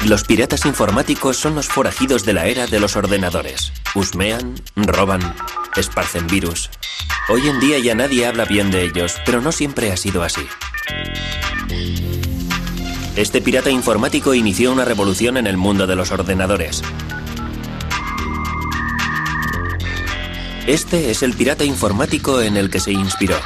Los piratas informáticos son los forajidos de la era de los ordenadores. Husmean, roban, esparcen virus. Hoy en día ya nadie habla bien de ellos, pero no siempre ha sido así. Este pirata informático inició una revolución en el mundo de los ordenadores. Este es el pirata informático en el que se inspiró.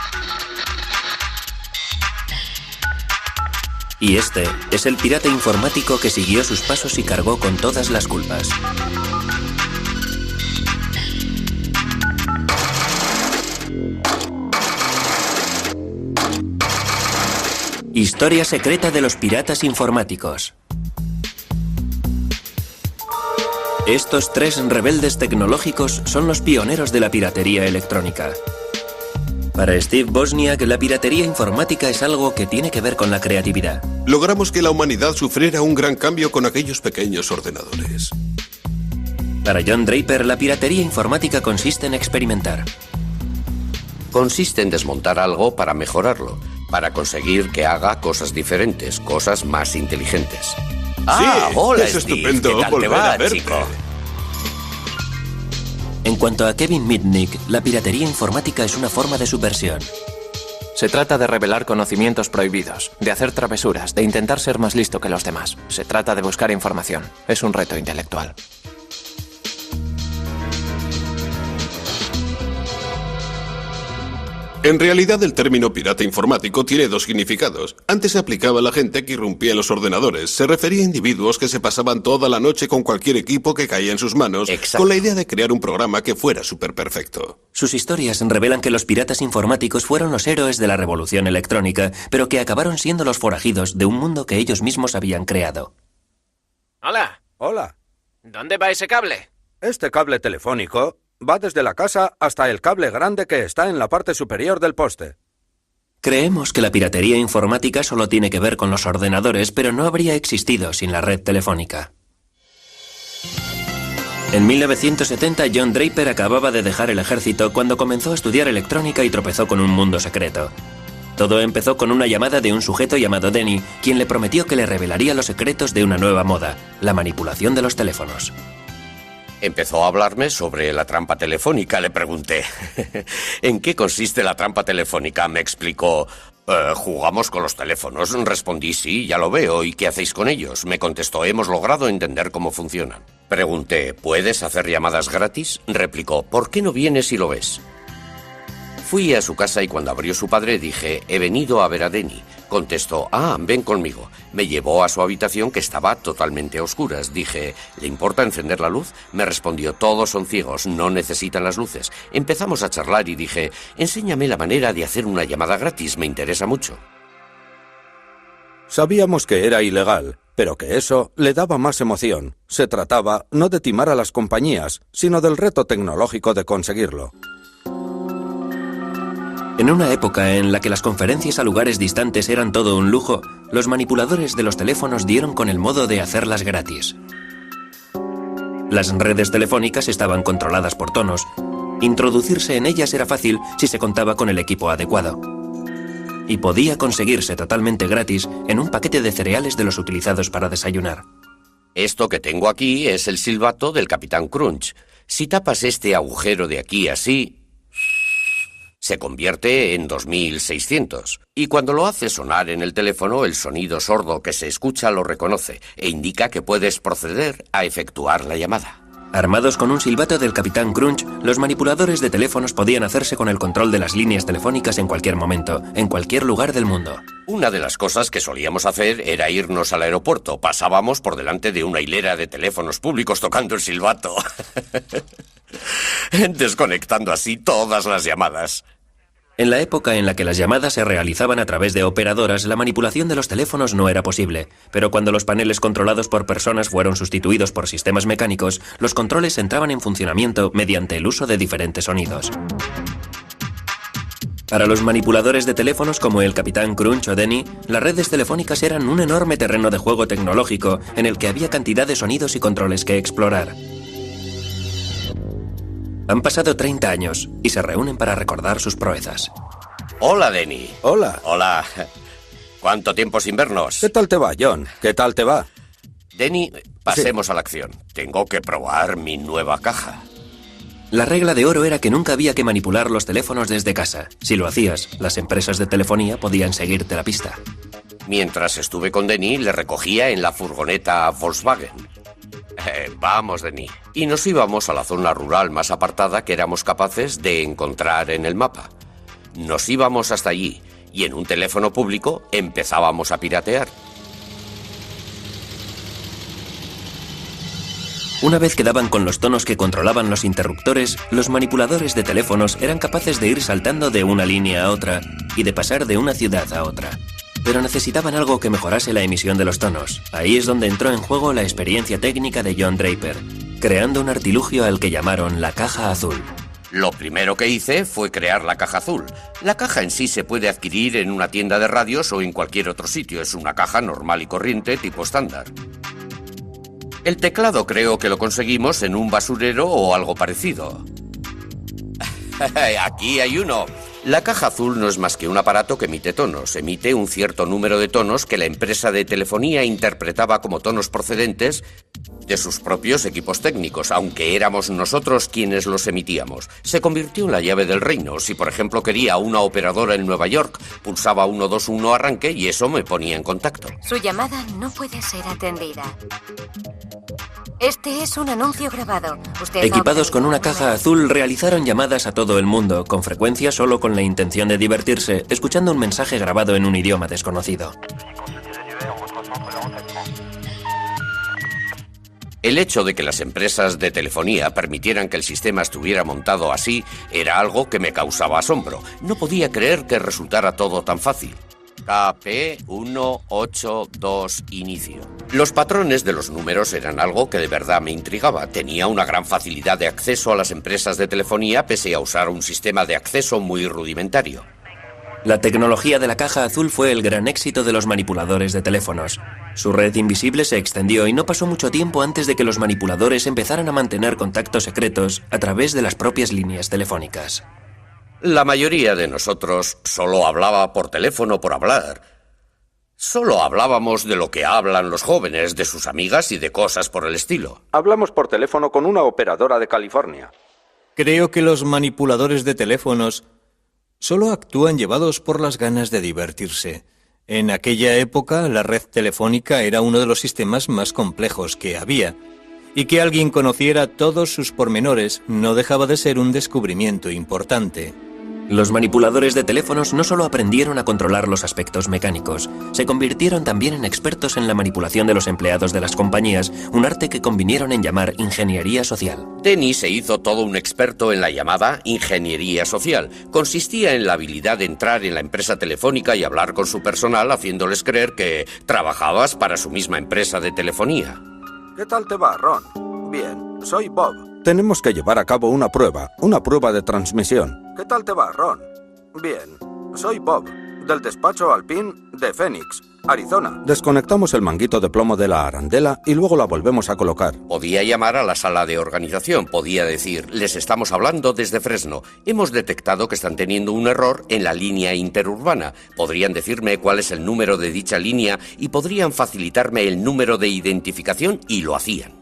Y este es el pirata informático que siguió sus pasos y cargó con todas las culpas. Historia secreta de los piratas informáticos. Estos tres rebeldes tecnológicos son los pioneros de la piratería electrónica. Para Steve Wozniak, la piratería informática es algo que tiene que ver con la creatividad. Logramos que la humanidad sufriera un gran cambio con aquellos pequeños ordenadores. Para John Draper, la piratería informática consiste en experimentar. Consiste en desmontar algo para mejorarlo, para conseguir que haga cosas diferentes, cosas más inteligentes. Hola, es Steve. estupendo ¿Qué tal volver te va, a verte? chico? En cuanto a Kevin Mitnick, la piratería informática es una forma de subversión. Se trata de revelar conocimientos prohibidos, de hacer travesuras, de intentar ser más listo que los demás. Se trata de buscar información. Es un reto intelectual. En realidad, el término pirata informático tiene dos significados. Antes se aplicaba a la gente que irrumpía en los ordenadores. Se refería a individuos que se pasaban toda la noche con cualquier equipo que caía en sus manos, Exacto, con la idea de crear un programa que fuera superperfecto. Sus historias revelan que los piratas informáticos fueron los héroes de la revolución electrónica, pero que acabaron siendo los forajidos de un mundo que ellos mismos habían creado. Hola. Hola. ¿Dónde va ese cable? Este cable telefónico va desde la casa hasta el cable grande que está en la parte superior del poste. Creemos que la piratería informática solo tiene que ver con los ordenadores, pero no habría existido sin la red telefónica. En 1970, John Draper acababa de dejar el ejército cuando comenzó a estudiar electrónica y tropezó con un mundo secreto. Todo empezó con una llamada de un sujeto llamado Denny, quien le prometió que le revelaría los secretos de una nueva moda, la manipulación de los teléfonos. Empezó a hablarme sobre la trampa telefónica, le pregunté. ¿En qué consiste la trampa telefónica? Me explicó. Jugamos con los teléfonos. Respondí, sí, ya lo veo. ¿Y qué hacéis con ellos? Me contestó, hemos logrado entender cómo funcionan. Pregunté, ¿puedes hacer llamadas gratis? Replicó, ¿por qué no vienes y lo ves? Fui a su casa y cuando abrió su padre dije, he venido a ver a Denny. Contestó, ven conmigo. Me llevó a su habitación que estaba totalmente a oscuras. Dije, ¿le importa encender la luz? Me respondió, todos son ciegos, no necesitan las luces. Empezamos a charlar y dije, enséñame la manera de hacer una llamada gratis, me interesa mucho. Sabíamos que era ilegal, pero que eso le daba más emoción. Se trataba no de timar a las compañías, sino del reto tecnológico de conseguirlo. En una época en la que las conferencias a lugares distantes eran todo un lujo, los manipuladores de los teléfonos dieron con el modo de hacerlas gratis. Las redes telefónicas estaban controladas por tonos. Introducirse en ellas era fácil si se contaba con el equipo adecuado. Y podía conseguirse totalmente gratis en un paquete de cereales de los utilizados para desayunar. Esto que tengo aquí es el silbato del Capitán Crunch. Si tapas este agujero de aquí así, se convierte en 2600. Y cuando lo hace sonar en el teléfono, el sonido sordo que se escucha lo reconoce e indica que puedes proceder a efectuar la llamada. Armados con un silbato del Capitán Crunch, los manipuladores de teléfonos podían hacerse con el control de las líneas telefónicas en cualquier momento, en cualquier lugar del mundo. Una de las cosas que solíamos hacer era irnos al aeropuerto. Pasábamos por delante de una hilera de teléfonos públicos tocando el silbato. Desconectando así todas las llamadas. En la época en la que las llamadas se realizaban a través de operadoras, la manipulación de los teléfonos no era posible, pero cuando los paneles controlados por personas fueron sustituidos por sistemas mecánicos, los controles entraban en funcionamiento mediante el uso de diferentes sonidos. Para los manipuladores de teléfonos como el Capitán Crunch o Denny, las redes telefónicas eran un enorme terreno de juego tecnológico en el que había cantidad de sonidos y controles que explorar. Han pasado 30 años y se reúnen para recordar sus proezas. Hola, Denny. Hola. Hola. ¿Cuánto tiempo sin vernos? ¿Qué tal te va, John? ¿Qué tal te va? Denny, pasemos a la acción. Tengo que probar mi nueva caja. La regla de oro era que nunca había que manipular los teléfonos desde casa. Si lo hacías, las empresas de telefonía podían seguirte la pista. Mientras estuve con Denny, le recogía en la furgoneta Volkswagen. Vamos, Denny. Y nos íbamos a la zona rural más apartada que éramos capaces de encontrar en el mapa. Nos íbamos hasta allí y en un teléfono público empezábamos a piratear. Una vez que daban con los tonos que controlaban los interruptores, los manipuladores de teléfonos eran capaces de ir saltando de una línea a otra y de pasar de una ciudad a otra. Pero necesitaban algo que mejorase la emisión de los tonos. Ahí es donde entró en juego la experiencia técnica de John Draper, creando un artilugio al que llamaron la caja azul. Lo primero que hice fue crear la caja azul. La caja en sí se puede adquirir en una tienda de radios o en cualquier otro sitio. Es una caja normal y corriente tipo estándar. El teclado creo que lo conseguimos en un basurero o algo parecido. Aquí hay uno. La caja azul no es más que un aparato que emite tonos. Emite un cierto número de tonos que la empresa de telefonía interpretaba como tonos procedentes de sus propios equipos técnicos, aunque éramos nosotros quienes los emitíamos. Se convirtió en la llave del reino. Si, por ejemplo, quería una operadora en Nueva York, pulsaba 121 arranque y eso me ponía en contacto. Su llamada no puede ser atendida. Este es un anuncio grabado. Equipados con una caja azul, realizaron llamadas a todo el mundo, con frecuencia solo con la intención de divertirse, escuchando un mensaje grabado en un idioma desconocido. El hecho de que las empresas de telefonía permitieran que el sistema estuviera montado así era algo que me causaba asombro. No podía creer que resultara todo tan fácil. KP182 inicio. Los patrones de los números eran algo que de verdad me intrigaba. Tenía una gran facilidad de acceso a las empresas de telefonía pese a usar un sistema de acceso muy rudimentario. La tecnología de la caja azul fue el gran éxito de los manipuladores de teléfonos. Su red invisible se extendió y no pasó mucho tiempo antes de que los manipuladores empezaran a mantener contactos secretos a través de las propias líneas telefónicas. La mayoría de nosotros solo hablaba por teléfono por hablar. Solo hablábamos de lo que hablan los jóvenes, de sus amigas y de cosas por el estilo. Hablamos por teléfono con una operadora de California. Creo que los manipuladores de teléfonos solo actúan llevados por las ganas de divertirse. En aquella época, la red telefónica era uno de los sistemas más complejos que había, y que alguien conociera todos sus pormenores no dejaba de ser un descubrimiento importante. Los manipuladores de teléfonos no solo aprendieron a controlar los aspectos mecánicos, se convirtieron también en expertos en la manipulación de los empleados de las compañías, un arte que convinieron en llamar ingeniería social. Denny se hizo todo un experto en la llamada ingeniería social. Consistía en la habilidad de entrar en la empresa telefónica y hablar con su personal haciéndoles creer que trabajabas para su misma empresa de telefonía. ¿Qué tal te va, Ron? Bien, soy Bob. Tenemos que llevar a cabo una prueba de transmisión. ¿Qué tal te va, Ron? Bien, soy Bob, del despacho Alpine de Phoenix, Arizona. Desconectamos el manguito de plomo de la arandela y luego la volvemos a colocar. Podía llamar a la sala de organización, podía decir, les estamos hablando desde Fresno. Hemos detectado que están teniendo un error en la línea interurbana. Podrían decirme cuál es el número de dicha línea y podrían facilitarme el número de identificación y lo hacían.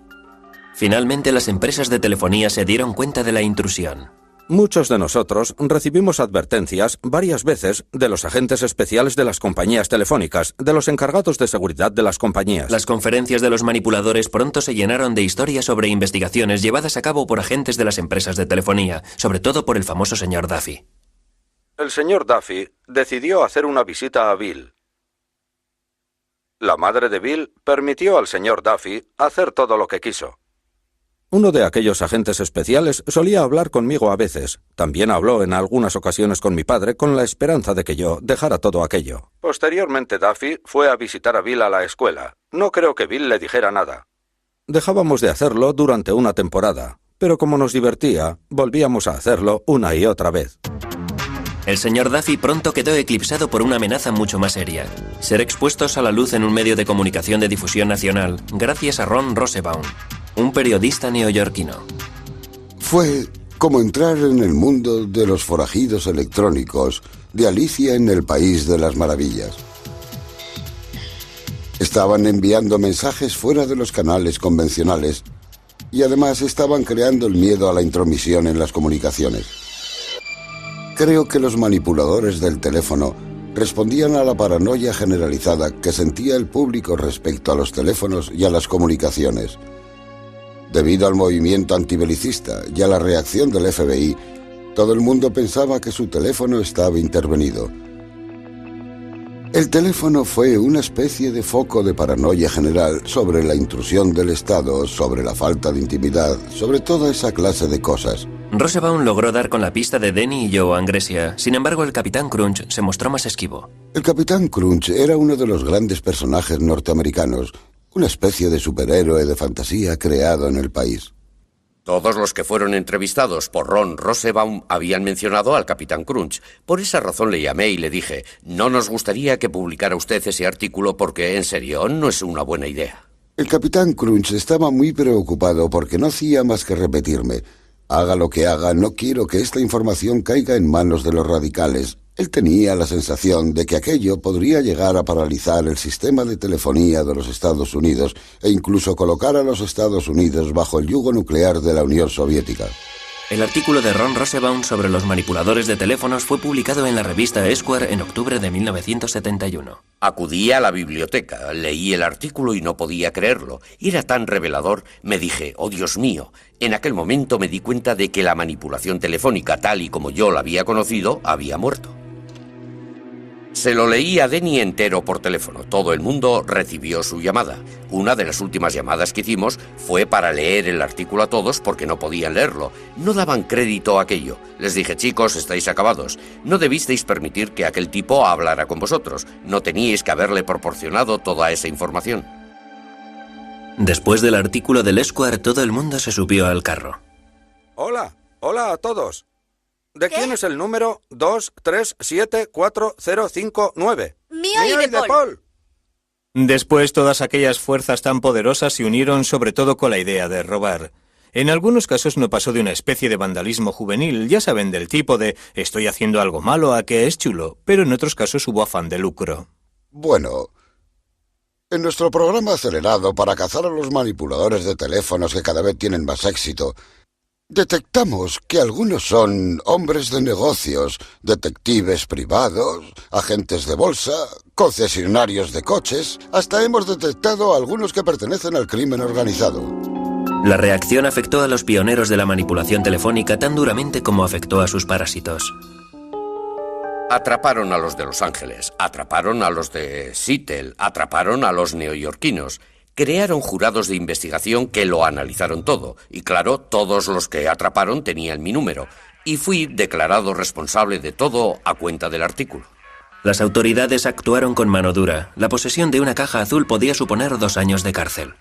Finalmente, las empresas de telefonía se dieron cuenta de la intrusión. Muchos de nosotros recibimos advertencias varias veces de los agentes especiales de las compañías telefónicas, de los encargados de seguridad de las compañías. Las conferencias de los manipuladores pronto se llenaron de historias sobre investigaciones llevadas a cabo por agentes de las empresas de telefonía, sobre todo por el famoso señor Duffy. El señor Duffy decidió hacer una visita a Bill. La madre de Bill permitió al señor Duffy hacer todo lo que quiso. Uno de aquellos agentes especiales solía hablar conmigo a veces. También habló en algunas ocasiones con mi padre con la esperanza de que yo dejara todo aquello. Posteriormente, Duffy fue a visitar a Bill a la escuela. No creo que Bill le dijera nada. Dejábamos de hacerlo durante una temporada, pero como nos divertía, volvíamos a hacerlo una y otra vez. El señor Duffy pronto quedó eclipsado por una amenaza mucho más seria: ser expuestos a la luz en un medio de comunicación de difusión nacional, gracias a Ron Rosenbaum, un periodista neoyorquino. Fue como entrar en el mundo de los forajidos electrónicos de Alicia en el País de las Maravillas. Estaban enviando mensajes fuera de los canales convencionales y además estaban creando el miedo a la intromisión en las comunicaciones. Creo que los manipuladores del teléfono respondían a la paranoia generalizada que sentía el público respecto a los teléfonos y a las comunicaciones. Debido al movimiento antibelicista y a la reacción del FBI, todo el mundo pensaba que su teléfono estaba intervenido. El teléfono fue una especie de foco de paranoia general sobre la intrusión del Estado, sobre la falta de intimidad, sobre toda esa clase de cosas. Rosenbaum logró dar con la pista de Denny y Joe Angresia. Sin embargo, el Capitán Crunch se mostró más esquivo. El Capitán Crunch era uno de los grandes personajes norteamericanos, una especie de superhéroe de fantasía creado en el país. Todos los que fueron entrevistados por Ron Rosenbaum habían mencionado al Capitán Crunch. Por esa razón le llamé y le dije, no nos gustaría que publicara usted ese artículo porque, en serio, no es una buena idea. El Capitán Crunch estaba muy preocupado porque no hacía más que repetirme, haga lo que haga, no quiero que esta información caiga en manos de los radicales. Él tenía la sensación de que aquello podría llegar a paralizar el sistema de telefonía de los Estados Unidos e incluso colocar a los Estados Unidos bajo el yugo nuclear de la Unión Soviética. El artículo de Ron Rosenbaum sobre los manipuladores de teléfonos fue publicado en la revista Esquire en octubre de 1971. Acudí a la biblioteca, leí el artículo y no podía creerlo. Era tan revelador, me dije, oh Dios mío. En aquel momento me di cuenta de que la manipulación telefónica, tal y como yo la había conocido, había muerto. Se lo leí a Denny entero por teléfono. Todo el mundo recibió su llamada. Una de las últimas llamadas que hicimos fue para leer el artículo a todos porque no podían leerlo. No daban crédito a aquello. Les dije, chicos, estáis acabados. No debisteis permitir que aquel tipo hablara con vosotros. No teníais que haberle proporcionado toda esa información. Después del artículo del Esquire, todo el mundo se subió al carro. Hola a todos. ¿De quién es el número 2374059? Mío y de Paul. Después, todas aquellas fuerzas tan poderosas se unieron sobre todo con la idea de robar. En algunos casos no pasó de una especie de vandalismo juvenil, ya saben, del tipo de estoy haciendo algo malo a que es chulo, pero en otros casos hubo afán de lucro. Bueno, en nuestro programa acelerado para cazar a los manipuladores de teléfonos que cada vez tienen más éxito, detectamos que algunos son hombres de negocios, detectives privados, agentes de bolsa, concesionarios de coches. Hasta hemos detectado a algunos que pertenecen al crimen organizado. La reacción afectó a los pioneros de la manipulación telefónica tan duramente como afectó a sus parásitos. Atraparon a los de Los Ángeles, atraparon a los de Seattle, atraparon a los neoyorquinos. Crearon jurados de investigación que lo analizaron todo. Y claro, todos los que atraparon tenían mi número. Y fui declarado responsable de todo a cuenta del artículo. Las autoridades actuaron con mano dura. La posesión de una caja azul podía suponer 2 años de cárcel.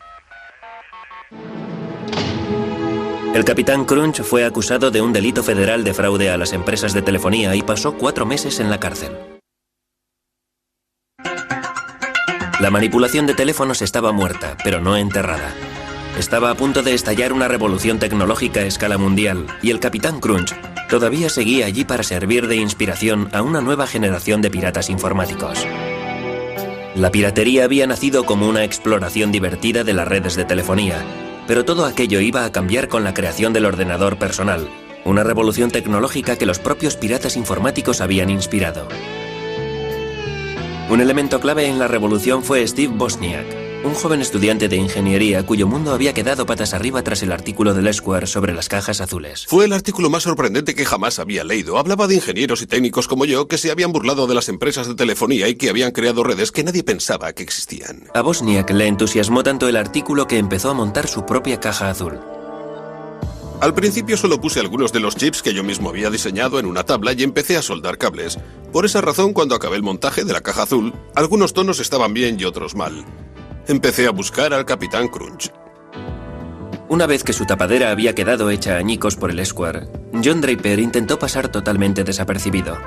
El Capitán Crunch fue acusado de un delito federal de fraude a las empresas de telefonía y pasó 4 meses en la cárcel. La manipulación de teléfonos estaba muerta, pero no enterrada. Estaba a punto de estallar una revolución tecnológica a escala mundial, y el Capitán Crunch todavía seguía allí para servir de inspiración a una nueva generación de piratas informáticos. La piratería había nacido como una exploración divertida de las redes de telefonía, pero todo aquello iba a cambiar con la creación del ordenador personal, una revolución tecnológica que los propios piratas informáticos habían inspirado. Un elemento clave en la revolución fue Steve Wozniak, un joven estudiante de ingeniería cuyo mundo había quedado patas arriba tras el artículo del Esquire sobre las cajas azules. Fue el artículo más sorprendente que jamás había leído. Hablaba de ingenieros y técnicos como yo que se habían burlado de las empresas de telefonía y que habían creado redes que nadie pensaba que existían. A Wozniak le entusiasmó tanto el artículo que empezó a montar su propia caja azul. Al principio solo puse algunos de los chips que yo mismo había diseñado en una tabla y empecé a soldar cables. Por esa razón, cuando acabé el montaje de la caja azul, algunos tonos estaban bien y otros mal. Empecé a buscar al Capitán Crunch. Una vez que su tapadera había quedado hecha añicos por el Esquire, John Draper intentó pasar totalmente desapercibido.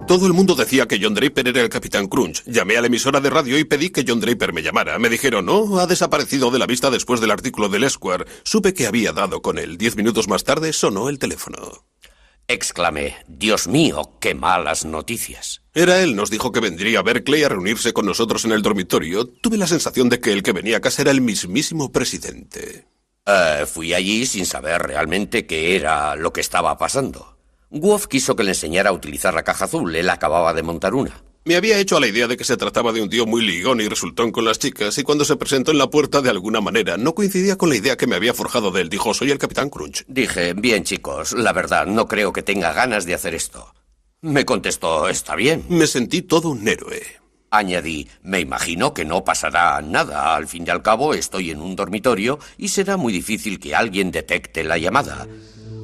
Todo el mundo decía que John Draper era el Capitán Crunch. Llamé a la emisora de radio y pedí que John Draper me llamara. Me dijeron, no, ha desaparecido de la vista después del artículo del Esquire. Supe que había dado con él. 10 minutos más tarde sonó el teléfono. Exclamé, Dios mío, qué malas noticias. Era él, nos dijo que vendría a Berkeley a reunirse con nosotros en el dormitorio. Tuve la sensación de que el que venía a casa era el mismísimo presidente. Fui allí sin saber realmente qué era lo que estaba pasando. Wolf quiso que le enseñara a utilizar la caja azul. Él acababa de montar una. Me había hecho a la idea de que se trataba de un tío muy ligón y resultón con las chicas, y cuando se presentó en la puerta de alguna manera no coincidía con la idea que me había forjado de él. Dijo, soy el Capitán Crunch. Dije, bien chicos, la verdad, no creo que tenga ganas de hacer esto. Me contestó, está bien. Me sentí todo un héroe. Añadí, me imagino que no pasará nada. Al fin y al cabo, estoy en un dormitorio y será muy difícil que alguien detecte la llamada.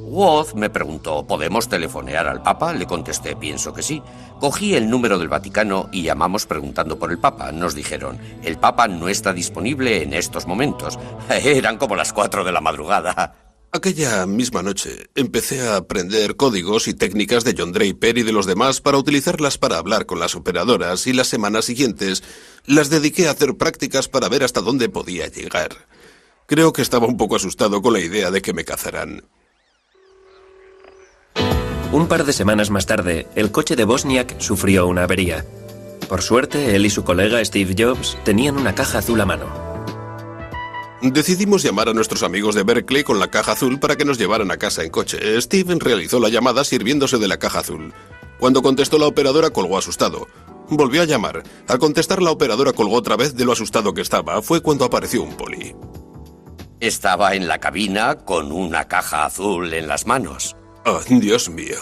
Woz me preguntó, ¿podemos telefonear al Papa? Le contesté, pienso que sí. Cogí el número del Vaticano y llamamos preguntando por el Papa. Nos dijeron, el Papa no está disponible en estos momentos. Eran como las 4 de la madrugada. Aquella misma noche empecé a aprender códigos y técnicas de John Draper y de los demás para utilizarlas para hablar con las operadoras, y las semanas siguientes las dediqué a hacer prácticas para ver hasta dónde podía llegar. Creo que estaba un poco asustado con la idea de que me cazaran. Un par de semanas más tarde, el coche de Wozniak sufrió una avería. Por suerte, él y su colega Steve Jobs tenían una caja azul a mano. Decidimos llamar a nuestros amigos de Berkeley con la caja azul para que nos llevaran a casa en coche. Steve realizó la llamada sirviéndose de la caja azul. Cuando contestó la operadora, colgó asustado. Volvió a llamar. Al contestar, la operadora colgó otra vez de lo asustado que estaba. Fue cuando apareció un poli. Estaba en la cabina con una caja azul en las manos. Oh, Dios mío.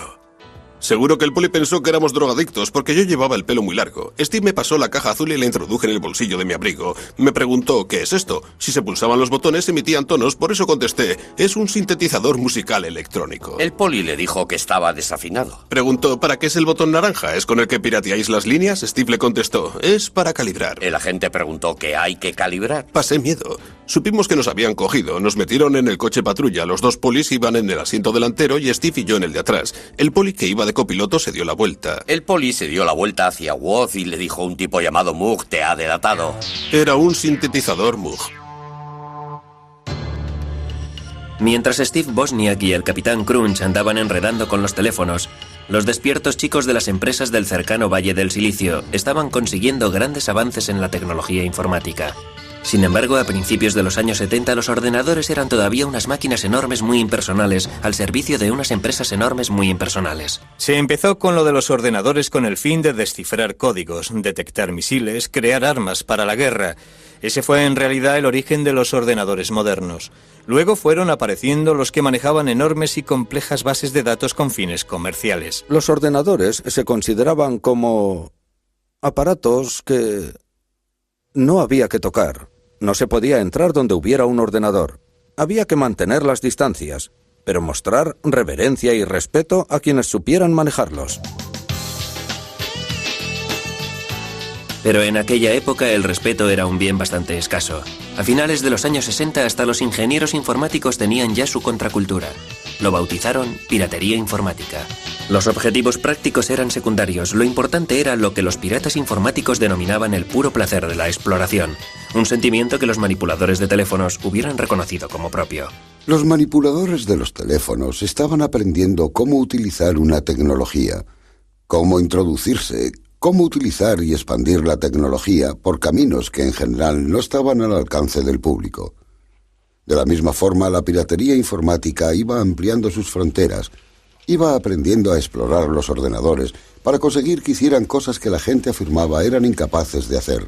Seguro que el poli pensó que éramos drogadictos porque yo llevaba el pelo muy largo. Steve me pasó la caja azul y la introduje en el bolsillo de mi abrigo. Me preguntó, ¿qué es esto? Si se pulsaban los botones emitían tonos, por eso contesté, es un sintetizador musical electrónico. El poli le dijo que estaba desafinado. Preguntó, ¿para qué es el botón naranja? ¿Es con el que pirateáis las líneas? Steve le contestó, es para calibrar. El agente preguntó, ¿qué hay que calibrar? Pasé miedo. Supimos que nos habían cogido. Nos metieron en el coche patrulla. Los dos polis iban en el asiento delantero y Steve y yo en el de atrás. El poli que iba de copiloto se dio la vuelta. El poli se dio la vuelta hacia Woz y le dijo, un tipo llamado Moog te ha delatado. Era un sintetizador Moog. Mientras Steve Wozniak y el Capitán Crunch andaban enredando con los teléfonos, los despiertos chicos de las empresas del cercano Valle del Silicio estaban consiguiendo grandes avances en la tecnología informática. Sin embargo, a principios de los años 70 los ordenadores eran todavía unas máquinas enormes muy impersonales al servicio de unas empresas enormes muy impersonales. Se empezó con lo de los ordenadores con el fin de descifrar códigos, detectar misiles, crear armas para la guerra. Ese fue en realidad el origen de los ordenadores modernos. Luego fueron apareciendo los que manejaban enormes y complejas bases de datos con fines comerciales. Los ordenadores se consideraban como aparatos que no había que tocar. No se podía entrar donde hubiera un ordenador. Había que mantener las distancias, pero mostrar reverencia y respeto a quienes supieran manejarlos. Pero en aquella época el respeto era un bien bastante escaso. A finales de los años 60 hasta los ingenieros informáticos tenían ya su contracultura. Lo bautizaron piratería informática. Los objetivos prácticos eran secundarios, lo importante era lo que los piratas informáticos denominaban el puro placer de la exploración, un sentimiento que los manipuladores de teléfonos hubieran reconocido como propio. Los manipuladores de los teléfonos estaban aprendiendo cómo utilizar una tecnología, cómo introducirse, cómo utilizar y expandir la tecnología por caminos que en general no estaban al alcance del público. De la misma forma, la piratería informática iba ampliando sus fronteras, iba aprendiendo a explorar los ordenadores para conseguir que hicieran cosas que la gente afirmaba eran incapaces de hacer.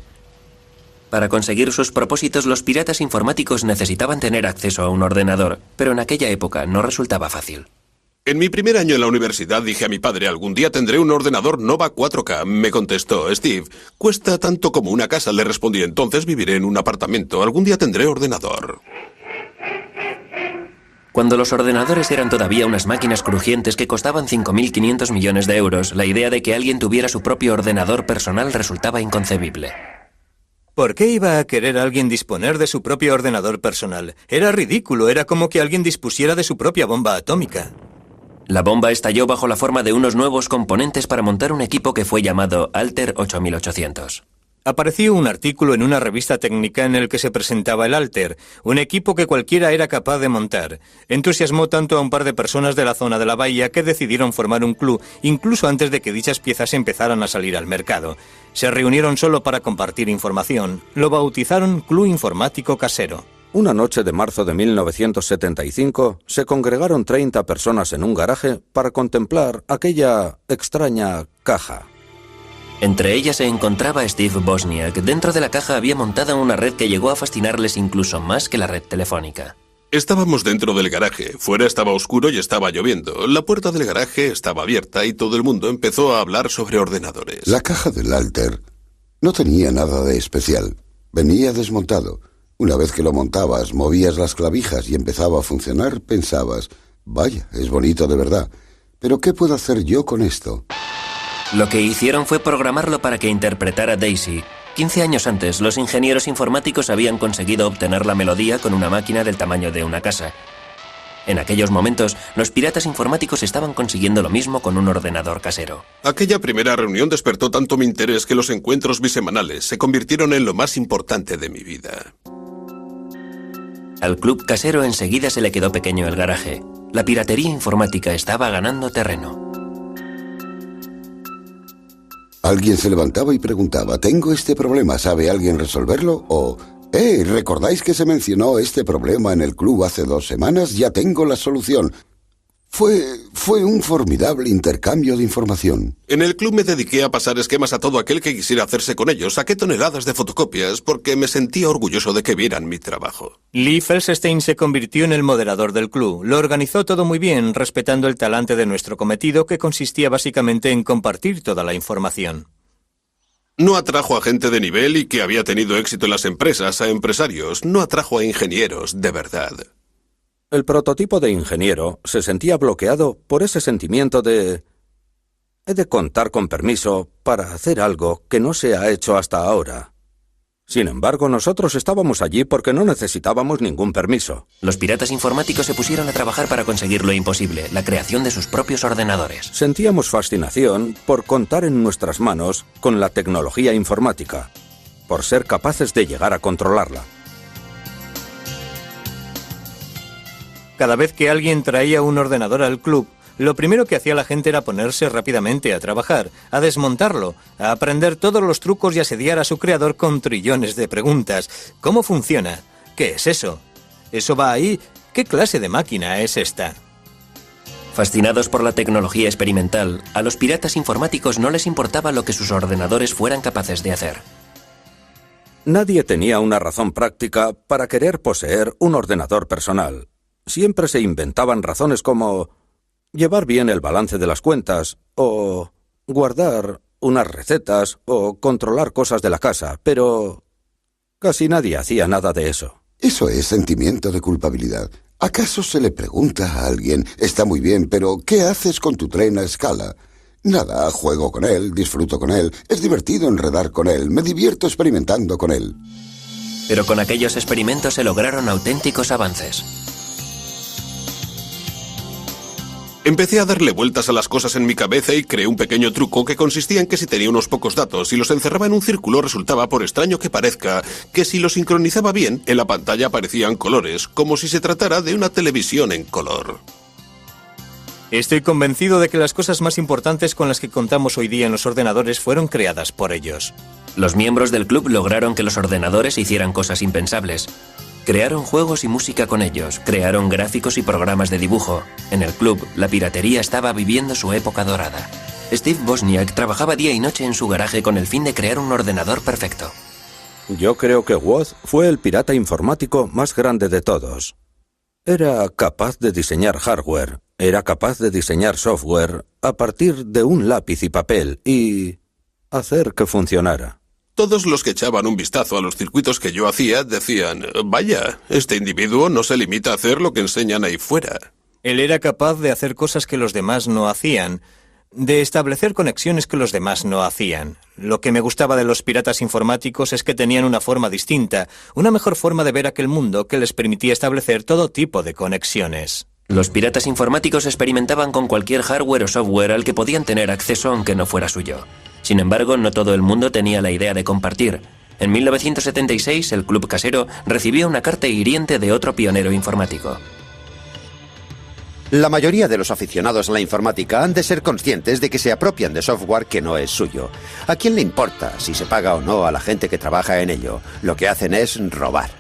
Para conseguir sus propósitos, los piratas informáticos necesitaban tener acceso a un ordenador, pero en aquella época no resultaba fácil. En mi primer año en la universidad dije a mi padre, algún día tendré un ordenador Nova 4K. Me contestó, Steve, cuesta tanto como una casa. Le respondí, entonces viviré en un apartamento. Algún día tendré ordenador. Cuando los ordenadores eran todavía unas máquinas crujientes que costaban 5.500 millones de euros, la idea de que alguien tuviera su propio ordenador personal resultaba inconcebible. ¿Por qué iba a querer alguien disponer de su propio ordenador personal? Era ridículo, era como que alguien dispusiera de su propia bomba atómica. La bomba estalló bajo la forma de unos nuevos componentes para montar un equipo que fue llamado Altair 8800. Apareció un artículo en una revista técnica en el que se presentaba el Alter, un equipo que cualquiera era capaz de montar. Entusiasmó tanto a un par de personas de la zona de la bahía que decidieron formar un club, incluso antes de que dichas piezas empezaran a salir al mercado. Se reunieron solo para compartir información. Lo bautizaron Club Informático Casero. Una noche de marzo de 1975 se congregaron 30 personas en un garaje para contemplar aquella extraña caja. Entre ellas se encontraba Steve Wozniak. Dentro de la caja había montada una red que llegó a fascinarles incluso más que la red telefónica. Estábamos dentro del garaje. Fuera estaba oscuro y estaba lloviendo. La puerta del garaje estaba abierta y todo el mundo empezó a hablar sobre ordenadores. La caja del Alter no tenía nada de especial. Venía desmontado. Una vez que lo montabas, movías las clavijas y empezaba a funcionar, pensabas, vaya, es bonito de verdad. Pero ¿qué puedo hacer yo con esto? Lo que hicieron fue programarlo para que interpretara Daisy. 15 años antes, los ingenieros informáticos habían conseguido obtener la melodía con una máquina del tamaño de una casa. En aquellos momentos, los piratas informáticos estaban consiguiendo lo mismo con un ordenador casero. Aquella primera reunión despertó tanto mi interés que los encuentros bisemanales se convirtieron en lo más importante de mi vida. Al club casero enseguida se le quedó pequeño el garaje. La piratería informática estaba ganando terreno. Alguien se levantaba y preguntaba, ¿tengo este problema? ¿Sabe alguien resolverlo? O, ¿recordáis que se mencionó este problema en el club hace 2 semanas? Ya tengo la solución. Fue un formidable intercambio de información. En el club me dediqué a pasar esquemas a todo aquel que quisiera hacerse con ellos. Saqué toneladas de fotocopias porque me sentía orgulloso de que vieran mi trabajo. Lee Felsenstein se convirtió en el moderador del club. Lo organizó todo muy bien, respetando el talante de nuestro cometido, que consistía básicamente en compartir toda la información. No atrajo a gente de nivel y que había tenido éxito en las empresas, a empresarios. No atrajo a ingenieros, de verdad. El prototipo de ingeniero se sentía bloqueado por ese sentimiento de... he de contar con permiso para hacer algo que no se ha hecho hasta ahora. Sin embargo, nosotros estábamos allí porque no necesitábamos ningún permiso. Los piratas informáticos se pusieron a trabajar para conseguir lo imposible, la creación de sus propios ordenadores. Sentíamos fascinación por contar en nuestras manos con la tecnología informática, por ser capaces de llegar a controlarla. Cada vez que alguien traía un ordenador al club, lo primero que hacía la gente era ponerse rápidamente a trabajar, a desmontarlo, a aprender todos los trucos y asediar a su creador con trillones de preguntas. ¿Cómo funciona? ¿Qué es eso? ¿Eso va ahí? ¿Qué clase de máquina es esta? Fascinados por la tecnología experimental, a los piratas informáticos no les importaba lo que sus ordenadores fueran capaces de hacer. Nadie tenía una razón práctica para querer poseer un ordenador personal. Siempre se inventaban razones como llevar bien el balance de las cuentas, o guardar unas recetas, o controlar cosas de la casa, pero casi nadie hacía nada de eso. Eso es sentimiento de culpabilidad. ¿Acaso se le pregunta a alguien, está muy bien, pero ¿qué haces con tu tren a escala? Nada, juego con él, disfruto con él, es divertido enredar con él, me divierto experimentando con él. Pero con aquellos experimentos se lograron auténticos avances. Empecé a darle vueltas a las cosas en mi cabeza y creé un pequeño truco que consistía en que si tenía unos pocos datos y los encerraba en un círculo, resultaba, por extraño que parezca, que si los sincronizaba bien, en la pantalla aparecían colores, como si se tratara de una televisión en color. Estoy convencido de que las cosas más importantes con las que contamos hoy día en los ordenadores fueron creadas por ellos. Los miembros del club lograron que los ordenadores hicieran cosas impensables. Crearon juegos y música con ellos, crearon gráficos y programas de dibujo. En el club, la piratería estaba viviendo su época dorada. Steve Wozniak trabajaba día y noche en su garaje con el fin de crear un ordenador perfecto. Yo creo que Woz fue el pirata informático más grande de todos. Era capaz de diseñar hardware, era capaz de diseñar software a partir de un lápiz y papel y hacer que funcionara. Todos los que echaban un vistazo a los circuitos que yo hacía decían, vaya, este individuo no se limita a hacer lo que enseñan ahí fuera. Él era capaz de hacer cosas que los demás no hacían, de establecer conexiones que los demás no hacían. Lo que me gustaba de los piratas informáticos es que tenían una forma distinta, una mejor forma de ver aquel mundo que les permitía establecer todo tipo de conexiones. Los piratas informáticos experimentaban con cualquier hardware o software al que podían tener acceso aunque no fuera suyo. Sin embargo, no todo el mundo tenía la idea de compartir. En 1976, el Club Casero recibió una carta hiriente de otro pionero informático. La mayoría de los aficionados a la informática han de ser conscientes de que se apropian de software que no es suyo. ¿A quién le importa si se paga o no a la gente que trabaja en ello? Lo que hacen es robar.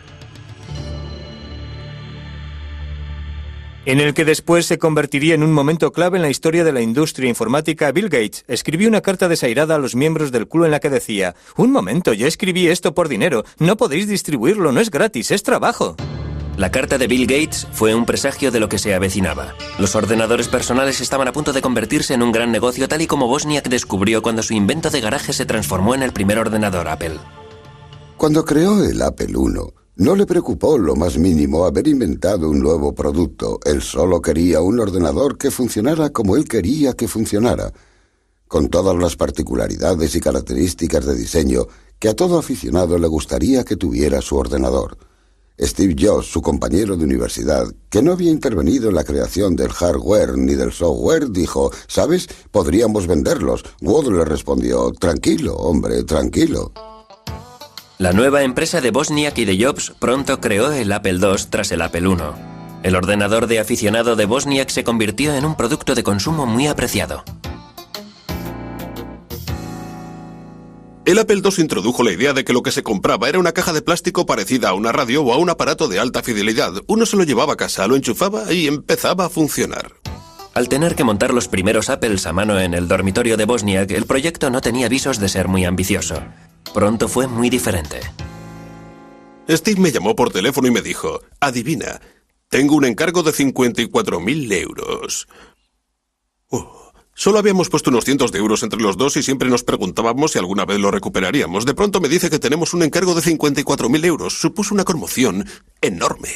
En el que después se convertiría en un momento clave en la historia de la industria informática, Bill Gates escribió una carta desairada a los miembros del club en la que decía: «Un momento, yo escribí esto por dinero, no podéis distribuirlo, no es gratis, es trabajo». La carta de Bill Gates fue un presagio de lo que se avecinaba. Los ordenadores personales estaban a punto de convertirse en un gran negocio, tal y como Wozniak descubrió cuando su invento de garaje se transformó en el primer ordenador Apple. Cuando creó el Apple I, no le preocupó lo más mínimo haber inventado un nuevo producto. Él solo quería un ordenador que funcionara como él quería que funcionara, con todas las particularidades y características de diseño que a todo aficionado le gustaría que tuviera su ordenador. Steve Jobs, su compañero de universidad, que no había intervenido en la creación del hardware ni del software, dijo: «¿Sabes? Podríamos venderlos». Wood le respondió: «Tranquilo, hombre, tranquilo». La nueva empresa de Wozniak y de Jobs pronto creó el Apple II tras el Apple I. El ordenador de aficionado de Wozniak se convirtió en un producto de consumo muy apreciado. El Apple II introdujo la idea de que lo que se compraba era una caja de plástico parecida a una radio o a un aparato de alta fidelidad. Uno se lo llevaba a casa, lo enchufaba y empezaba a funcionar. Al tener que montar los primeros Apples a mano en el dormitorio de Wozniak, el proyecto no tenía visos de ser muy ambicioso. Pronto fue muy diferente. Steve me llamó por teléfono y me dijo: «Adivina, tengo un encargo de 54.000 euros». Solo habíamos puesto unos cientos de euros entre los dos y siempre nos preguntábamos si alguna vez lo recuperaríamos. De pronto me dice que tenemos un encargo de 54.000 euros. Supuso una conmoción enorme.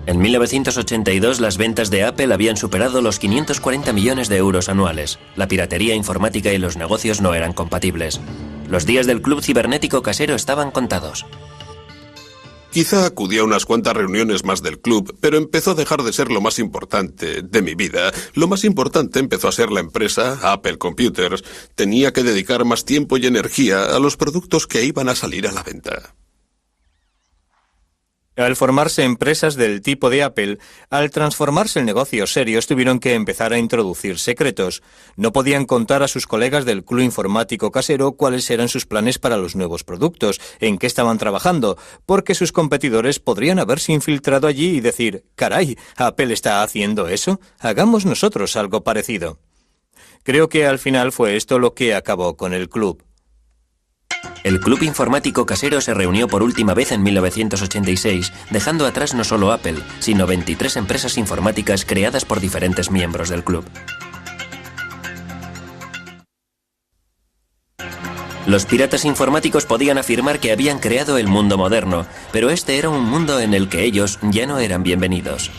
En 1982 las ventas de Apple habían superado los 540 millones de euros anuales. La piratería informática y los negocios no eran compatibles. Los días del club cibernético casero estaban contados. Quizá acudí a unas cuantas reuniones más del club, pero empezó a dejar de ser lo más importante de mi vida. Lo más importante empezó a ser la empresa, Apple Computers. Tenía que dedicar más tiempo y energía a los productos que iban a salir a la venta. Al formarse empresas del tipo de Apple, al transformarse en negocios serios, tuvieron que empezar a introducir secretos. No podían contar a sus colegas del club informático casero cuáles eran sus planes para los nuevos productos, en qué estaban trabajando, porque sus competidores podrían haberse infiltrado allí y decir: «Caray, ¿Apple está haciendo eso? Hagamos nosotros algo parecido». Creo que al final fue esto lo que acabó con el club. El Club Informático Casero se reunió por última vez en 1986, dejando atrás no solo Apple, sino 23 empresas informáticas creadas por diferentes miembros del club. Los piratas informáticos podían afirmar que habían creado el mundo moderno, pero este era un mundo en el que ellos ya no eran bienvenidos.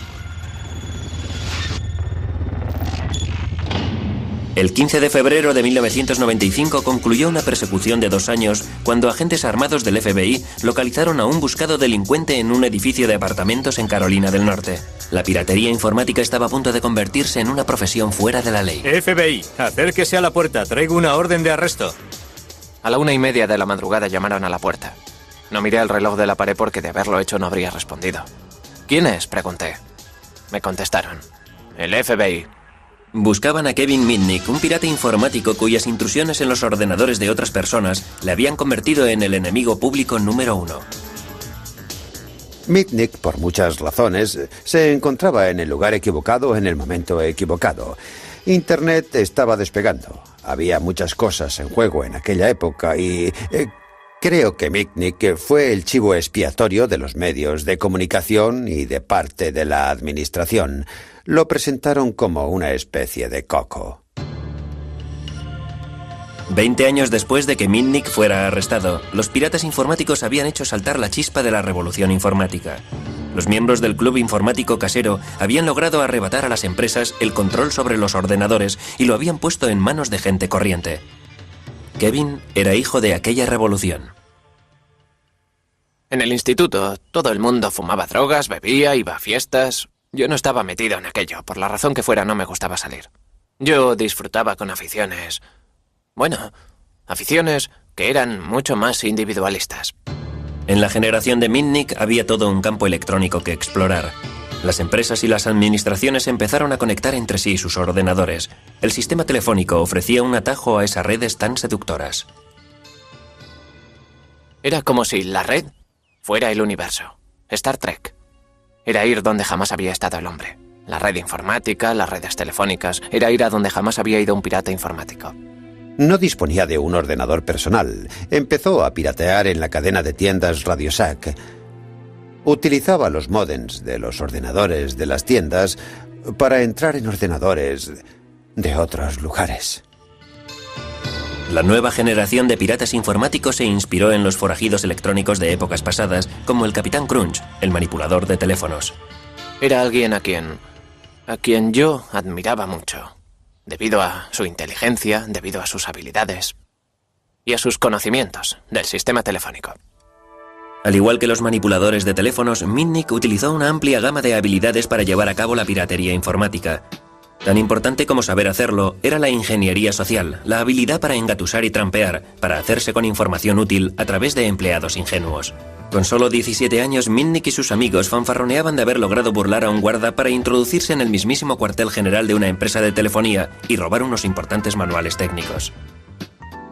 El 15 de febrero de 1995 concluyó una persecución de 2 años cuando agentes armados del FBI localizaron a un buscado delincuente en un edificio de apartamentos en Carolina del Norte. La piratería informática estaba a punto de convertirse en una profesión fuera de la ley. FBI, acérquese a la puerta, traigo una orden de arresto. A la 1:30 de la madrugada llamaron a la puerta. No miré el reloj de la pared porque de haberlo hecho no habría respondido. ¿Quién es?, pregunté. Me contestaron: el FBI. Buscaban a Kevin Mitnick, un pirata informático cuyas intrusiones en los ordenadores de otras personas le habían convertido en el enemigo público número 1. Mitnick, por muchas razones, se encontraba en el lugar equivocado en el momento equivocado. Internet estaba despegando. Había muchas cosas en juego en aquella época y creo que Mitnick fue el chivo expiatorio de los medios de comunicación y de parte de la administración. Lo presentaron como una especie de coco. 20 años después de que Mitnick fuera arrestado, los piratas informáticos habían hecho saltar la chispa de la revolución informática. Los miembros del Club Informático Casero habían logrado arrebatar a las empresas el control sobre los ordenadores y lo habían puesto en manos de gente corriente. Kevin era hijo de aquella revolución. En el instituto, todo el mundo fumaba drogas, bebía, iba a fiestas. Yo no estaba metido en aquello. Por la razón que fuera, no me gustaba salir. Yo disfrutaba con aficiones. Bueno, Aficiones que eran mucho más individualistas. En la generación de Mitnick había todo un campo electrónico que explorar. Las empresas y las administraciones empezaron a conectar entre sí sus ordenadores. El sistema telefónico ofrecía un atajo a esas redes tan seductoras. Era como si la red fuera el universo. Star Trek. Era ir donde jamás había estado el hombre. La red informática, las redes telefónicas, era ir a donde jamás había ido un pirata informático. No disponía de un ordenador personal. Empezó a piratear en la cadena de tiendas Radio Shack. Utilizaba los módems de los ordenadores de las tiendas para entrar en ordenadores de otros lugares. La nueva generación de piratas informáticos se inspiró en los forajidos electrónicos de épocas pasadas, como el Capitán Crunch, el manipulador de teléfonos. Era alguien a quien yo admiraba mucho, debido a su inteligencia, debido a sus habilidades y a sus conocimientos del sistema telefónico. Al igual que los manipuladores de teléfonos, Mitnick utilizó una amplia gama de habilidades para llevar a cabo la piratería informática. Tan importante como saber hacerlo era la ingeniería social, la habilidad para engatusar y trampear, para hacerse con información útil a través de empleados ingenuos. Con solo 17 años, Mitnick y sus amigos fanfarroneaban de haber logrado burlar a un guarda para introducirse en el mismísimo cuartel general de una empresa de telefonía y robar unos importantes manuales técnicos.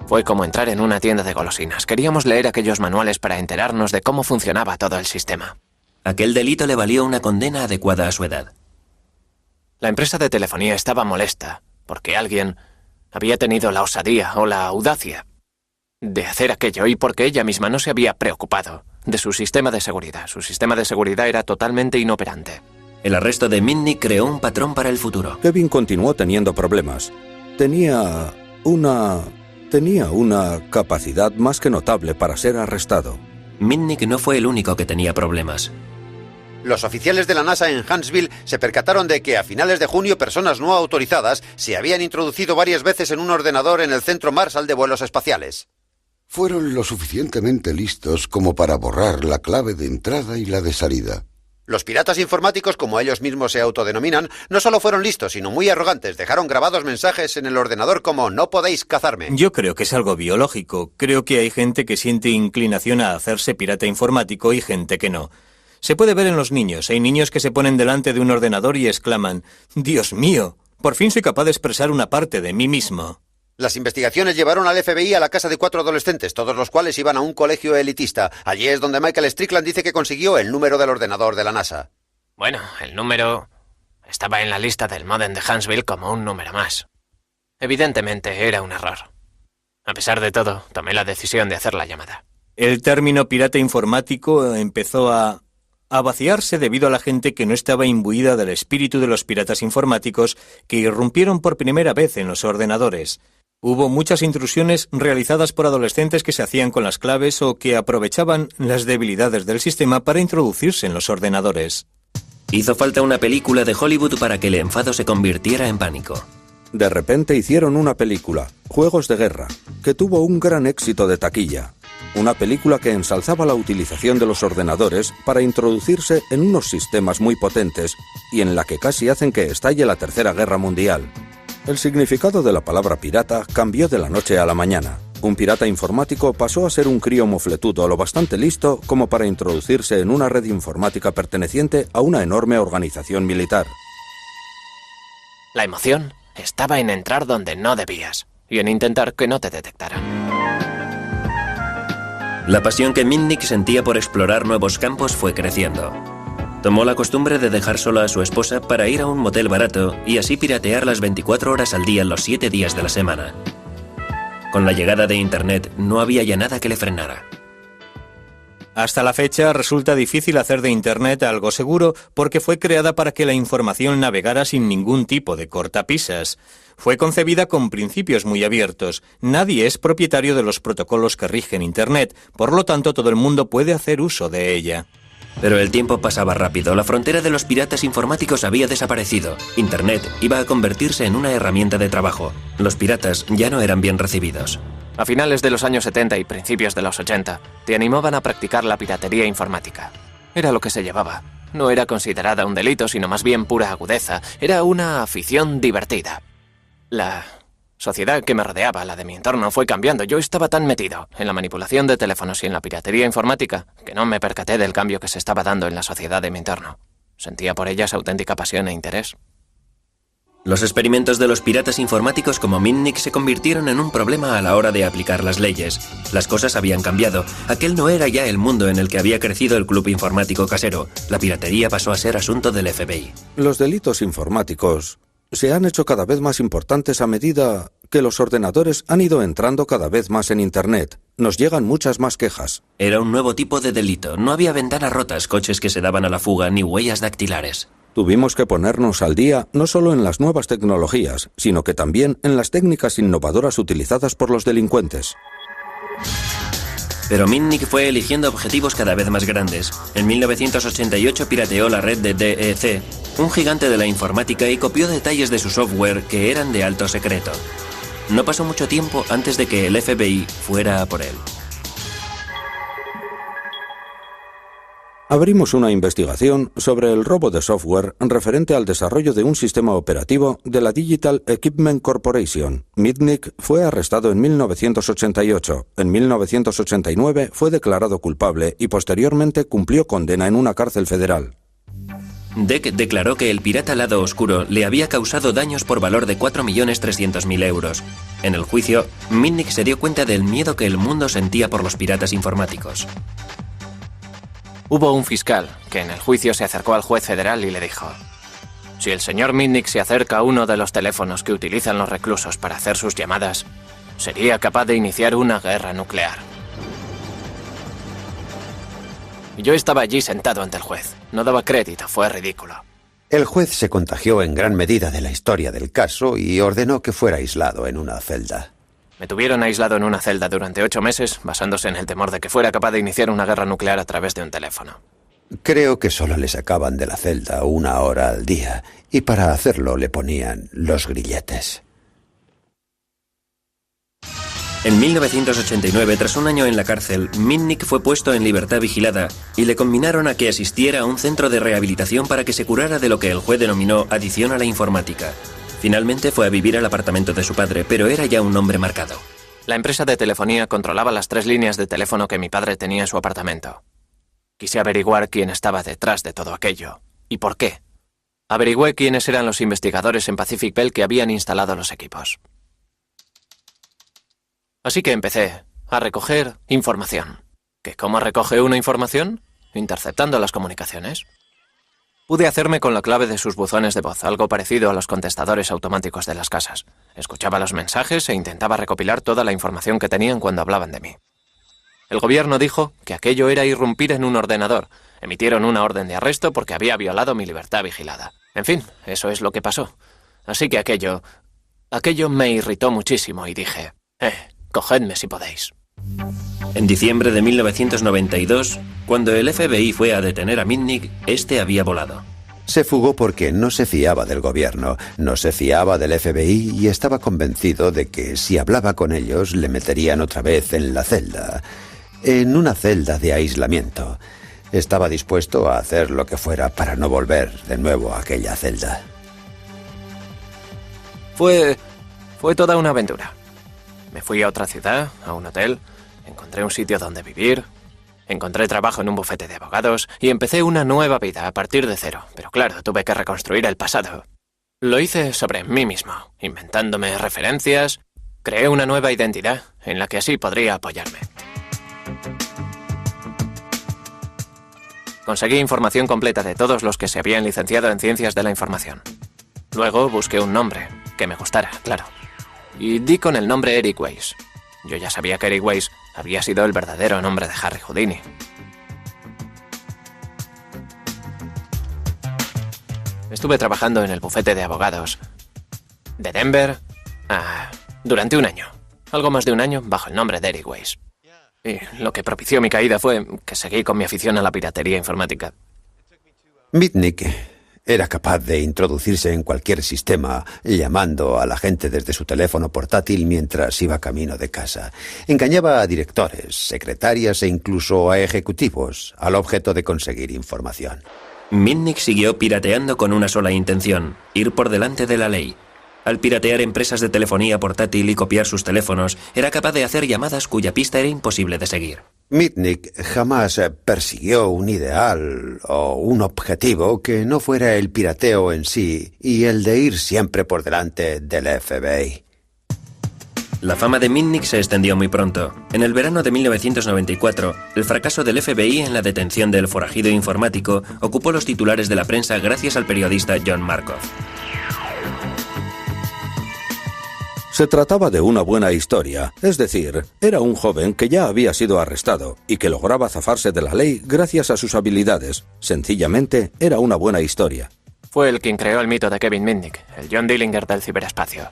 Fue como entrar en una tienda de golosinas. Queríamos leer aquellos manuales para enterarnos de cómo funcionaba todo el sistema. Aquel delito le valió una condena adecuada a su edad. La empresa de telefonía estaba molesta porque alguien había tenido la osadía o la audacia de hacer aquello y porque ella misma no se había preocupado de su sistema de seguridad. Su sistema de seguridad era totalmente inoperante. El arresto de Mitnick creó un patrón para el futuro. Kevin continuó teniendo problemas. Tenía una capacidad más que notable para ser arrestado. Mitnick no fue el único que tenía problemas. Los oficiales de la NASA en Huntsville se percataron de que a finales de junio personas no autorizadas se habían introducido varias veces en un ordenador en el Centro Marshall de Vuelos Espaciales. Fueron lo suficientemente listos como para borrar la clave de entrada y la de salida. Los piratas informáticos, como ellos mismos se autodenominan, no solo fueron listos, sino muy arrogantes. Dejaron grabados mensajes en el ordenador como «No podéis cazarme». Yo creo que es algo biológico. Creo que hay gente que siente inclinación a hacerse pirata informático y gente que no. Se puede ver en los niños. Hay niños que se ponen delante de un ordenador y exclaman «Dios mío, por fin soy capaz de expresar una parte de mí mismo». Las investigaciones llevaron al FBI a la casa de 4 adolescentes, todos los cuales iban a un colegio elitista. Allí es donde Michael Strickland dice que consiguió el número del ordenador de la NASA. Bueno, el número estaba en la lista del módem de Huntsville como un número más. Evidentemente era un error. A pesar de todo, tomé la decisión de hacer la llamada. El término pirata informático empezó a vaciarse debido a la gente que no estaba imbuida del espíritu de los piratas informáticos que irrumpieron por primera vez en los ordenadores. Hubo muchas intrusiones realizadas por adolescentes que se hacían con las claves o que aprovechaban las debilidades del sistema para introducirse en los ordenadores. Hizo falta una película de Hollywood para que el enfado se convirtiera en pánico. De repente hicieron una película, Juegos de Guerra, que tuvo un gran éxito de taquilla. Una película que ensalzaba la utilización de los ordenadores para introducirse en unos sistemas muy potentes y en la que casi hacen que estalle la Tercera Guerra Mundial. El significado de la palabra pirata cambió de la noche a la mañana. Un pirata informático pasó a ser un crío mofletudo lo bastante listo como para introducirse en una red informática perteneciente a una enorme organización militar. La emoción estaba en entrar donde no debías y en intentar que no te detectaran. La pasión que Mitnick sentía por explorar nuevos campos fue creciendo. Tomó la costumbre de dejar sola a su esposa para ir a un motel barato y así piratear las 24 horas al día los 7 días de la semana. Con la llegada de Internet no había ya nada que le frenara. Hasta la fecha resulta difícil hacer de Internet algo seguro porque fue creada para que la información navegara sin ningún tipo de cortapisas. Fue concebida con principios muy abiertos. Nadie es propietario de los protocolos que rigen Internet, por lo tanto todo el mundo puede hacer uso de ella. Pero el tiempo pasaba rápido. La frontera de los piratas informáticos había desaparecido. Internet iba a convertirse en una herramienta de trabajo. Los piratas ya no eran bien recibidos. A finales de los años 70 y principios de los 80, te animaban a practicar la piratería informática. Era lo que se llevaba. No era considerada un delito, sino más bien pura agudeza. Era una afición divertida. La sociedad que me rodeaba, la de mi entorno, fue cambiando. Yo estaba tan metido en la manipulación de teléfonos y en la piratería informática que no me percaté del cambio que se estaba dando en la sociedad de mi entorno. Sentía por ellas auténtica pasión e interés. Los experimentos de los piratas informáticos como Mitnick se convirtieron en un problema a la hora de aplicar las leyes. Las cosas habían cambiado. Aquel no era ya el mundo en el que había crecido el club informático casero. La piratería pasó a ser asunto del FBI. Los delitos informáticos se han hecho cada vez más importantes a medida que los ordenadores han ido entrando cada vez más en Internet. Nos llegan muchas más quejas. Era un nuevo tipo de delito. No había ventanas rotas, coches que se daban a la fuga, ni huellas dactilares. Tuvimos que ponernos al día no solo en las nuevas tecnologías, sino que también en las técnicas innovadoras utilizadas por los delincuentes. Pero Mitnick fue eligiendo objetivos cada vez más grandes. En 1988 pirateó la red de DEC, un gigante de la informática, y copió detalles de su software que eran de alto secreto. No pasó mucho tiempo antes de que el FBI fuera a por él. Abrimos una investigación sobre el robo de software referente al desarrollo de un sistema operativo de la Digital Equipment Corporation. Mitnick fue arrestado en 1988. En 1989 fue declarado culpable y posteriormente cumplió condena en una cárcel federal. DEC declaró que el pirata Lado Oscuro le había causado daños por valor de 4.300.000 euros. En el juicio, Mitnick se dio cuenta del miedo que el mundo sentía por los piratas informáticos. Hubo un fiscal que en el juicio se acercó al juez federal y le dijo: si el señor Mitnick se acerca a uno de los teléfonos que utilizan los reclusos para hacer sus llamadas, sería capaz de iniciar una guerra nuclear. Yo estaba allí sentado ante el juez. No daba crédito, fue ridículo. El juez se contagió en gran medida de la historia del caso y ordenó que fuera aislado en una celda. Me tuvieron aislado en una celda durante 8 meses, basándose en el temor de que fuera capaz de iniciar una guerra nuclear a través de un teléfono. Creo que solo le sacaban de la celda 1 hora al día, y para hacerlo le ponían los grilletes. En 1989, tras un año en la cárcel, Mitnick fue puesto en libertad vigilada y le conminaron a que asistiera a un centro de rehabilitación para que se curara de lo que el juez denominó adicción a la informática. Finalmente fue a vivir al apartamento de su padre, pero era ya un hombre marcado. La empresa de telefonía controlaba las 3 líneas de teléfono que mi padre tenía en su apartamento. Quise averiguar quién estaba detrás de todo aquello y por qué. Averigüé quiénes eran los investigadores en Pacific Bell que habían instalado los equipos. Así que empecé a recoger información. ¿Que cómo recoge una información? Interceptando las comunicaciones. Pude hacerme con la clave de sus buzones de voz, algo parecido a los contestadores automáticos de las casas. Escuchaba los mensajes e intentaba recopilar toda la información que tenían cuando hablaban de mí. El gobierno dijo que aquello era irrumpir en un ordenador. Emitieron una orden de arresto porque había violado mi libertad vigilada. En fin, eso es lo que pasó. Así que aquello me irritó muchísimo y dije: cogedme si podéis. En diciembre de 1992, cuando el FBI fue a detener a Mitnick, este había volado. Se fugó porque no se fiaba del gobierno, no se fiaba del FBI y estaba convencido de que si hablaba con ellos le meterían otra vez en la celda, en una celda de aislamiento. Estaba dispuesto a hacer lo que fuera para no volver de nuevo a aquella celda. Fue toda una aventura. Me fui a otra ciudad, a un hotel, encontré un sitio donde vivir, encontré trabajo en un bufete de abogados y empecé una nueva vida a partir de cero. Pero claro, tuve que reconstruir el pasado. Lo hice sobre mí mismo, inventándome referencias. Creé una nueva identidad en la que así podría apoyarme. Conseguí información completa de todos los que se habían licenciado en Ciencias de la Información. Luego busqué un nombre que me gustara, claro. Y di con el nombre Eric Weiss. Yo ya sabía que Eric Weiss había sido el verdadero nombre de Harry Houdini. Estuve trabajando en el bufete de abogados de Denver durante un año. Algo más de un año bajo el nombre de Eric Weiss. Y lo que propició mi caída fue que seguí con mi afición a la piratería informática. Mitnick era capaz de introducirse en cualquier sistema, llamando a la gente desde su teléfono portátil mientras iba camino de casa. Engañaba a directores, secretarias e incluso a ejecutivos, al objeto de conseguir información. Mitnick siguió pirateando con una sola intención: ir por delante de la ley. Al piratear empresas de telefonía portátil y copiar sus teléfonos, era capaz de hacer llamadas cuya pista era imposible de seguir. Mitnick jamás persiguió un ideal o un objetivo que no fuera el pirateo en sí y el de ir siempre por delante del FBI. La fama de Mitnick se extendió muy pronto. En el verano de 1994, el fracaso del FBI en la detención del forajido informático ocupó los titulares de la prensa gracias al periodista John Markov. Se trataba de una buena historia, es decir, era un joven que ya había sido arrestado y que lograba zafarse de la ley gracias a sus habilidades. Sencillamente, era una buena historia. Fue el quien creó el mito de Kevin Mitnick, el John Dillinger del ciberespacio.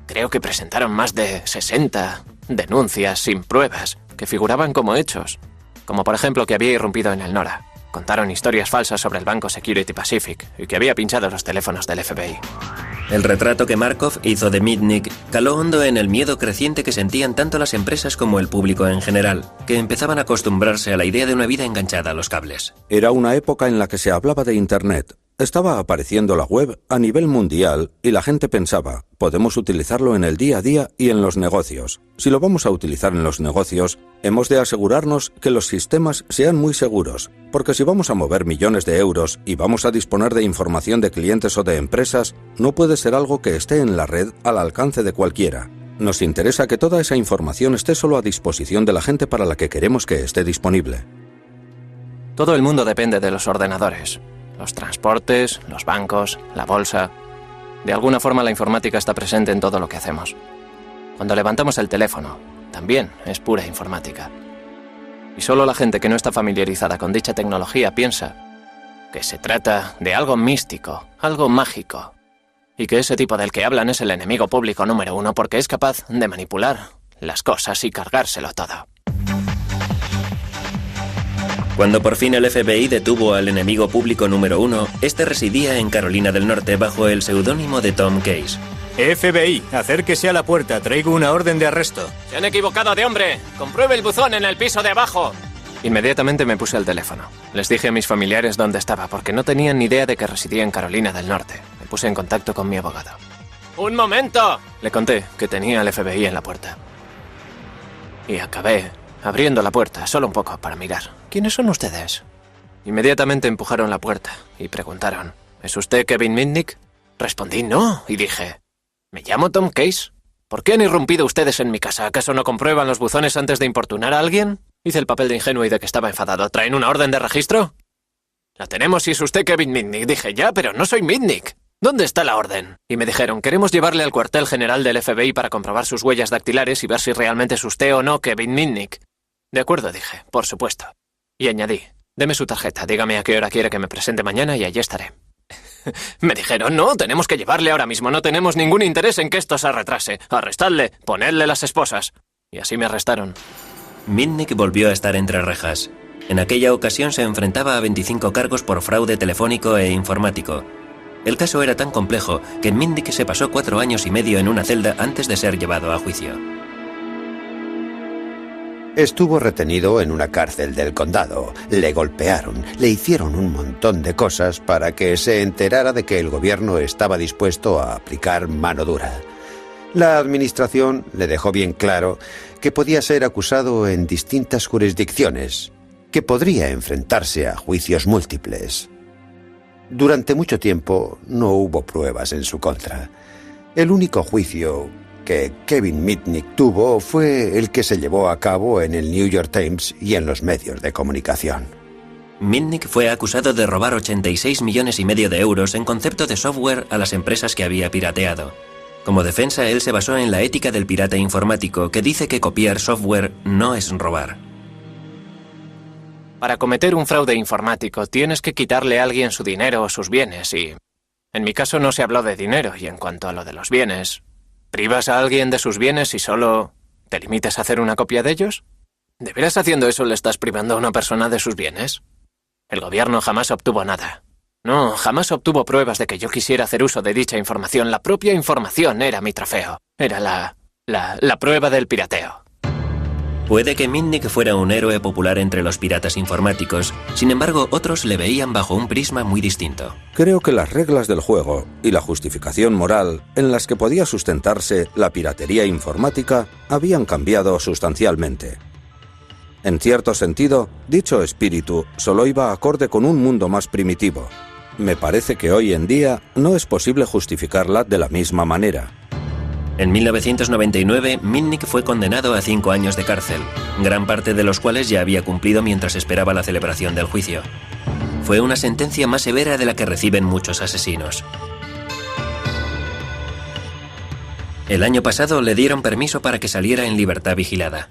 Creo que presentaron más de 60 denuncias sin pruebas que figuraban como hechos, como por ejemplo que había irrumpido en el NORA. Contaron historias falsas sobre el banco Security Pacific y que había pinchado los teléfonos del FBI. El retrato que Markov hizo de Mitnick caló hondo en el miedo creciente que sentían tanto las empresas como el público en general, que empezaban a acostumbrarse a la idea de una vida enganchada a los cables. Era una época en la que se hablaba de Internet. Estaba apareciendo la web a nivel mundial y la gente pensaba, podemos utilizarlo en el día a día y en los negocios. Si lo vamos a utilizar en los negocios, hemos de asegurarnos que los sistemas sean muy seguros, porque si vamos a mover millones de euros y vamos a disponer de información de clientes o de empresas, no puede ser algo que esté en la red al alcance de cualquiera. Nos interesa que toda esa información esté solo a disposición de la gente para la que queremos que esté disponible. Todo el mundo depende de los ordenadores. Los transportes, los bancos, la bolsa. De alguna forma la informática está presente en todo lo que hacemos. Cuando levantamos el teléfono, también es pura informática. Y solo la gente que no está familiarizada con dicha tecnología piensa que se trata de algo místico, algo mágico, y que ese tipo del que hablan es el enemigo público número 1 porque es capaz de manipular las cosas y cargárselo todo. Cuando por fin el FBI detuvo al enemigo público número 1, este residía en Carolina del Norte bajo el seudónimo de Tom Case. FBI, acérquese a la puerta, traigo una orden de arresto. ¡Se han equivocado de hombre! ¡Compruebe el buzón en el piso de abajo! Inmediatamente me puse al teléfono. Les dije a mis familiares dónde estaba, porque no tenían ni idea de que residía en Carolina del Norte. Me puse en contacto con mi abogado. ¡Un momento! Le conté que tenía al FBI en la puerta. Y acabé abriendo la puerta, solo un poco, para mirar. ¿Quiénes son ustedes? Inmediatamente empujaron la puerta y preguntaron, ¿es usted Kevin Mitnick? Respondí no, y dije, ¿me llamo Tom Case? ¿Por qué han irrumpido ustedes en mi casa? ¿Acaso no comprueban los buzones antes de importunar a alguien? Hice el papel de ingenuo y de que estaba enfadado. ¿Traen una orden de registro? La tenemos si es usted Kevin Mitnick. Dije, ya, pero no soy Mitnick. ¿Dónde está la orden? Y me dijeron, queremos llevarle al cuartel general del FBI para comprobar sus huellas dactilares y ver si realmente es usted o no Kevin Mitnick. De acuerdo, dije, por supuesto. Y añadí, deme su tarjeta, dígame a qué hora quiere que me presente mañana y allí estaré. Me dijeron, no, tenemos que llevarle ahora mismo, no tenemos ningún interés en que esto se retrase. Arrestadle, ponedle las esposas. Y así me arrestaron. Mitnick volvió a estar entre rejas. En aquella ocasión se enfrentaba a 25 cargos por fraude telefónico e informático. El caso era tan complejo que Mitnick se pasó 4 años y medio en una celda antes de ser llevado a juicio. Estuvo retenido en una cárcel del condado. Le golpearon, le hicieron un montón de cosas para que se enterara de que el gobierno estaba dispuesto a aplicar mano dura. La administración le dejó bien claro que podía ser acusado en distintas jurisdicciones, que podría enfrentarse a juicios múltiples. Durante mucho tiempo no hubo pruebas en su contra. El único juicio que Kevin Mitnick tuvo fue el que se llevó a cabo en el New York Times y en los medios de comunicación. Mitnick fue acusado de robar 86,5 millones de euros en concepto de software a las empresas que había pirateado. Como defensa, él se basó en la ética del pirata informático, que dice que copiar software no es robar. Para cometer un fraude informático tienes que quitarle a alguien su dinero o sus bienes y... En mi caso no se habló de dinero y en cuanto a lo de los bienes... ¿Privas a alguien de sus bienes y solo te limitas a hacer una copia de ellos? ¿De veras haciendo eso le estás privando a una persona de sus bienes? El gobierno jamás obtuvo nada. No, jamás obtuvo pruebas de que yo quisiera hacer uso de dicha información. La propia información era mi trofeo. Era la prueba del pirateo. Puede que Mitnick fuera un héroe popular entre los piratas informáticos, sin embargo, otros le veían bajo un prisma muy distinto. Creo que las reglas del juego y la justificación moral en las que podía sustentarse la piratería informática habían cambiado sustancialmente. En cierto sentido, dicho espíritu solo iba acorde con un mundo más primitivo. Me parece que hoy en día no es posible justificarla de la misma manera. En 1999, Mitnick fue condenado a 5 años de cárcel, gran parte de los cuales ya había cumplido mientras esperaba la celebración del juicio. Fue una sentencia más severa de la que reciben muchos asesinos. El año pasado le dieron permiso para que saliera en libertad vigilada.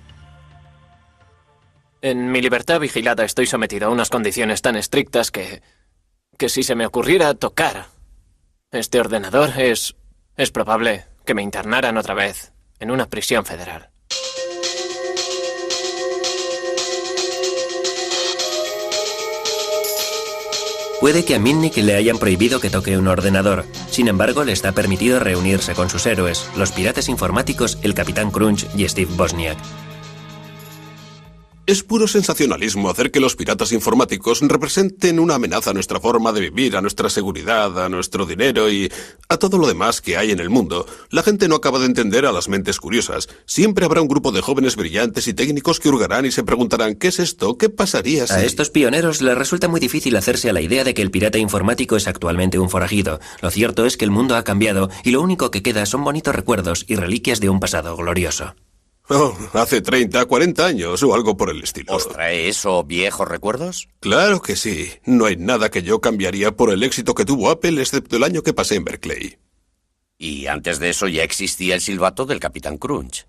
En mi libertad vigilada estoy sometido a unas condiciones tan estrictas que si se me ocurriera tocar este ordenador es probable que me internaran otra vez en una prisión federal. Puede que a Mitnick le hayan prohibido que toque un ordenador. Sin embargo, le está permitido reunirse con sus héroes, los piratas informáticos, el Capitán Crunch y Steve Wozniak. Es puro sensacionalismo hacer que los piratas informáticos representen una amenaza a nuestra forma de vivir, a nuestra seguridad, a nuestro dinero y a todo lo demás que hay en el mundo. La gente no acaba de entender a las mentes curiosas. Siempre habrá un grupo de jóvenes brillantes y técnicos que hurgarán y se preguntarán ¿qué es esto? ¿Qué pasaría si...? A estos pioneros les resulta muy difícil hacerse a la idea de que el pirata informático es actualmente un forajido. Lo cierto es que el mundo ha cambiado y lo único que queda son bonitos recuerdos y reliquias de un pasado glorioso. Oh, hace 30, 40 años o algo por el estilo. ¿Os trae eso viejos recuerdos? Claro que sí. No hay nada que yo cambiaría por el éxito que tuvo Apple, excepto el año que pasé en Berkeley. Y antes de eso ya existía el silbato del Capitán Crunch.